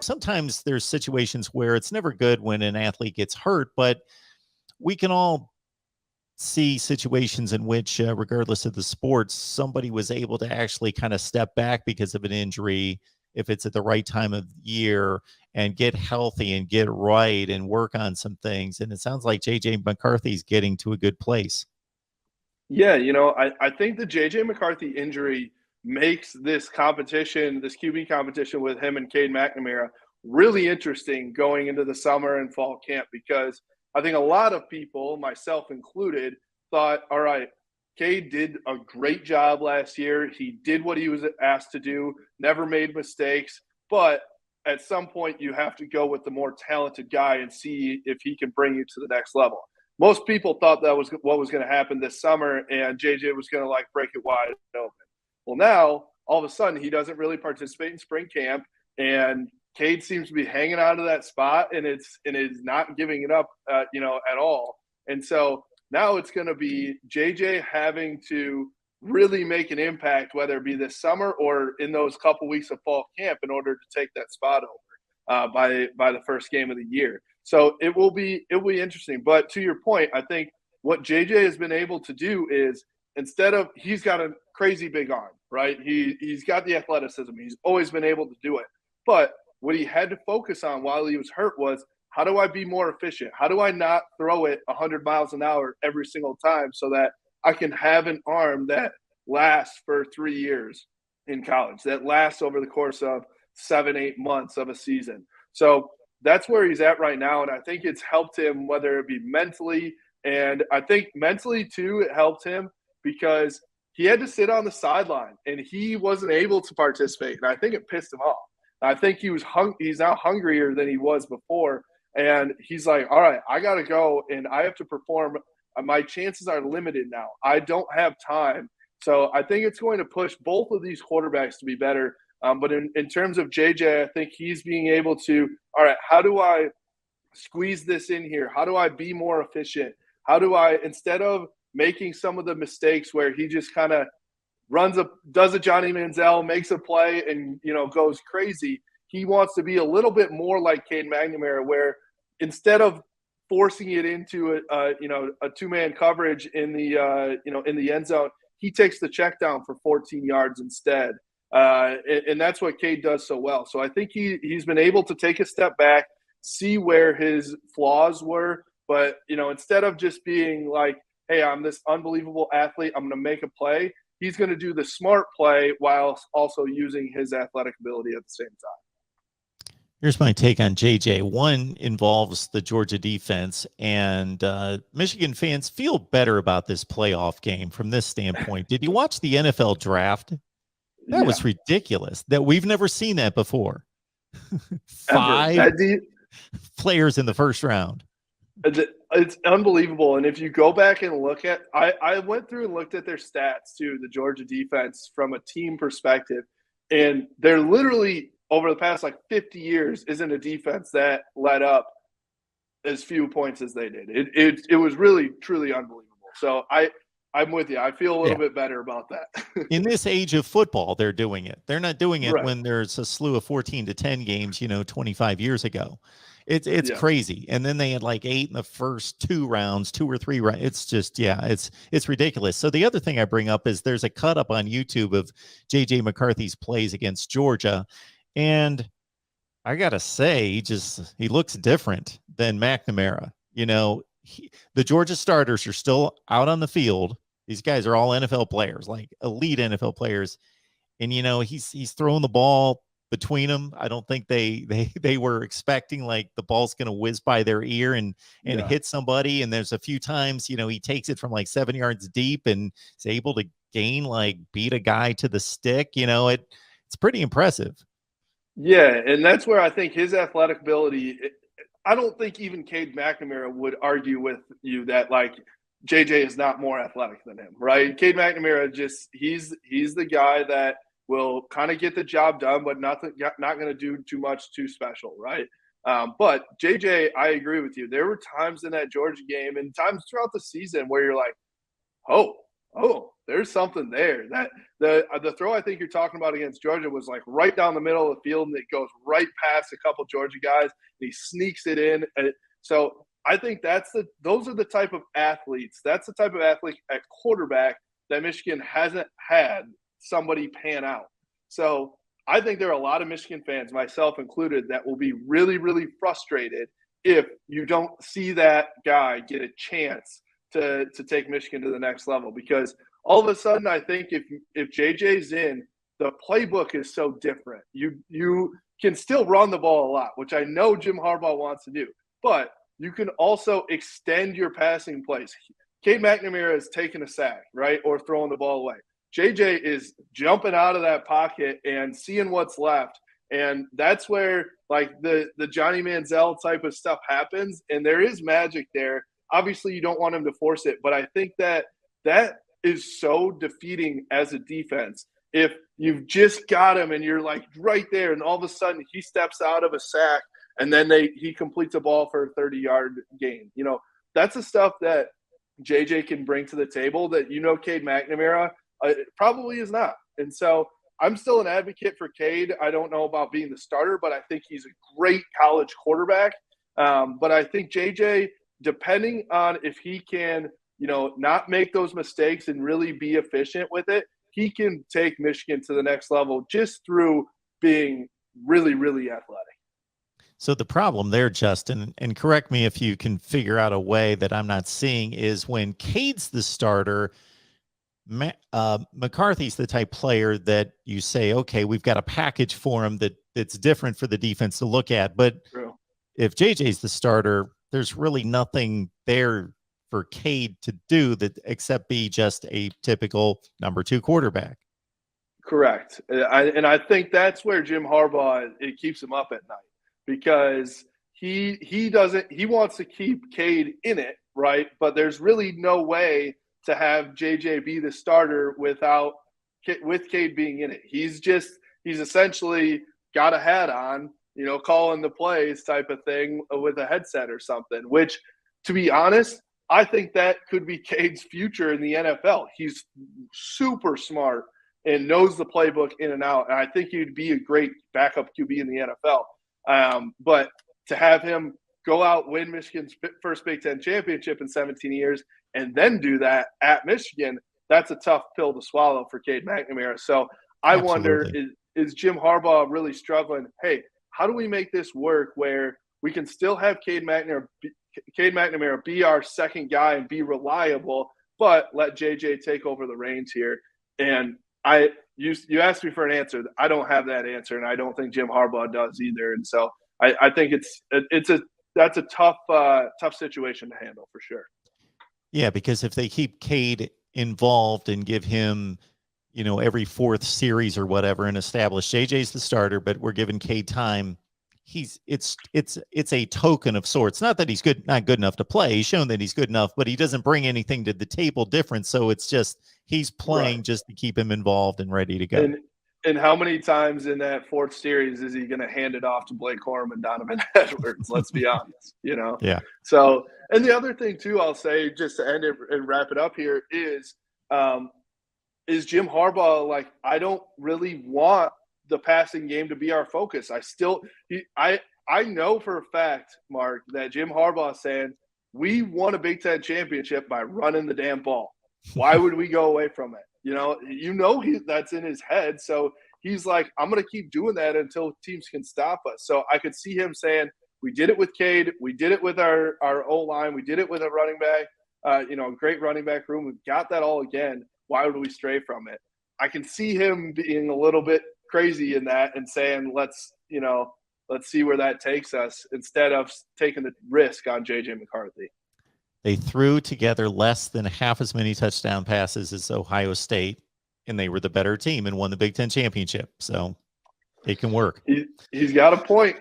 sometimes there's situations where it's never good when an athlete gets hurt, but we can all see situations in which, regardless of the sports, somebody was able to actually kind of step back because of an injury, if it's at the right time of year, and get healthy and get right and work on some things. And it sounds like JJ McCarthy's getting to a good place. Yeah, I think the JJ McCarthy injury makes this competition, this QB competition with him and Cade McNamara, really interesting going into the summer and fall camp, because I think a lot of people, myself included, thought, all right, Cade did a great job last year. He did what he was asked to do, never made mistakes. But at some point, you have to go with the more talented guy and see if he can bring you to the next level. Most people thought that was what was going to happen this summer, and JJ was going to break it wide open. Well, now all of a sudden he doesn't really participate in spring camp, and Cade seems to be hanging on to that spot, and is not giving it up, at all. And so now it's going to be JJ having to really make an impact, whether it be this summer or in those couple weeks of fall camp, in order to take that spot over by the first game of the year. So it will be interesting. But to your point, I think what JJ has been able to do is, instead of, he's got a crazy big arm, right? He's got the athleticism. He's always been able to do it. But what he had to focus on while he was hurt was, how do I be more efficient? How do I not throw it 100 miles an hour every single time, so that I can have an arm that lasts for 3 years in college, that lasts over the course of 7-8 months of a season? So that's where he's at right now. And I think it's helped him, whether it be mentally, and I think mentally too, it helped him because he had to sit on the sideline and he wasn't able to participate. And I think it pissed him off. I think he's now hungrier than he was before. And he's like, all right, I got to go and I have to perform. My chances are limited now. I don't have time. So I think it's going to push both of these quarterbacks to be better. But in terms of JJ, I think he's being able to, all right, how do I squeeze this in here? How do I be more efficient? How do I, instead of making some of the mistakes where he just kind of does a Johnny Manziel, makes a play and, goes crazy, he wants to be a little bit more like Cade McNamara, where instead of forcing it into a two-man coverage in the end zone, he takes the check down for 14 yards instead. And that's what Cade does so well. So I think he's been able to take a step back, see where his flaws were, but instead of just being like, hey, I'm this unbelievable athlete, I'm going to make a play, he's going to do the smart play while also using his athletic ability at the same time. Here's my take on JJ. One involves the Georgia defense, and Michigan fans feel better about this playoff game from this standpoint. Did you watch the NFL draft? That was ridiculous. That we've never seen that before. 5 players in the first round. It's unbelievable. And if you go back and look at, I went through and looked at their stats too, the Georgia defense from a team perspective, and they're literally, over the past 50 years, isn't a defense that let up as few points as they did. It was really, truly unbelievable. So I'm with you. I feel a little bit better about that. In this age of football, they're doing it. They're not doing it when there's a slew of 14-10 games, 25 years ago. It's crazy. And then they had 8 in the first 2 rounds, 2 or 3 rounds. It's just, it's ridiculous. So the other thing I bring up is there's a cut up on YouTube of JJ McCarthy's plays against Georgia. And I got to say, he looks different than McNamara. The Georgia starters are still out on the field. These guys are all NFL players, elite NFL players. And, he's throwing the ball between them. I don't think they were expecting the ball's going to whiz by their ear and hit somebody. And there's a few times, he takes it from 7 yards deep and is able to gain, beat a guy to the stick. It's pretty impressive. Yeah, and that's where I think his athletic ability, I don't think even Cade McNamara would argue with you that JJ is not more athletic than him, right? Cade McNamara he's the guy that will kind of get the job done, but not going to do too much too special, right? But JJ, I agree with you. There were times in that Georgia game and times throughout the season where you're like, oh, there's something there. That the throw I think you're talking about against Georgia was like right down the middle of the field, and it goes right past a couple Georgia guys. And he sneaks it in. So I think those are the type of athletes. That's the type of athlete at quarterback that Michigan hasn't had somebody pan out. So I think there are a lot of Michigan fans, myself included, that will be really, really frustrated if you don't see that guy get a chance to take Michigan to the next level. Because all of a sudden, I think if JJ's in, the playbook is so different. You can still run the ball a lot, which I know Jim Harbaugh wants to do, but you can also extend your passing plays. Cade McNamara is taking a sack, right, or throwing the ball away. JJ is jumping out of that pocket and seeing what's left. And that's where, like, the Johnny Manziel type of stuff happens, and there is magic there. Obviously, you don't want him to force it, but I think that is so defeating as a defense. If you've just got him and you're, like, right there, and all of a sudden he steps out of a sack, and then he completes a ball for a 30-yard gain. You know, that's the stuff that JJ can bring to the table that, Cade McNamara probably is not. And so I'm still an advocate for Cade. I don't know about being the starter, but I think he's a great college quarterback. But I think JJ, depending on if he can, not make those mistakes and really be efficient with it, he can take Michigan to the next level just through being really, really athletic. So the problem there, Justin, and correct me if you can figure out a way that I'm not seeing, is when Cade's the starter, McCarthy's the type player that you say, okay, we've got a package for him that's different for the defense to look at. But True. If JJ's the starter, there's really nothing there for Cade to do except be just a typical number 2 quarterback. Correct. And I think that's where Jim Harbaugh, it keeps him up at night, because he wants to keep Cade in it, right? But there's really no way to have JJ be the starter with Cade being in it. He's essentially got a hat on, calling the plays type of thing with a headset or something, which, to be honest, I think that could be Cade's future in the NFL. He's super smart and knows the playbook in and out. And I think he'd be a great backup QB in the NFL. But to have him go out, win Michigan's first Big Ten championship in 17 years, and then do that at Michigan, that's a tough pill to swallow for Cade McNamara. So I wonder, is Jim Harbaugh really struggling? Hey, how do we make this work where we can still have Cade McNamara be our second guy and be reliable, but let JJ take over the reins here? And you asked me for an answer. I don't have that answer, and I don't think Jim Harbaugh does either. And so I think that's a tough situation to handle for sure. Yeah, because if they keep Cade involved and give him, every 4th series or whatever, and establish JJ's the starter, but we're giving Cade time, it's a token of sorts. Not that he's not good enough to play. He's shown that he's good enough, but he doesn't bring anything to the table different. So it's just he's playing just to keep him involved and ready to go. And how many times in that 4th series is he going to hand it off to Blake Corum and Donovan Edwards? Let's be honest, Yeah. So, and the other thing too, I'll say, just to end it and wrap it up here, is Jim Harbaugh, like, I don't really want the passing game to be our focus. I know for a fact, Mark, that Jim Harbaugh is saying we won a Big Ten championship by running the damn ball. Why would we go away from it? That's in his head. So he's like, I'm going to keep doing that until teams can stop us. So I could see him saying, we did it with Cade. We did it with our O-line. We did it with a running back, great running back room. We've got that all again. Why would we stray from it? I can see him being a little bit crazy in that and saying, let's see where that takes us, instead of taking the risk on JJ McCarthy. They threw together less than half as many touchdown passes as Ohio State, and they were the better team and won the Big Ten championship. So it can work. He's got a point.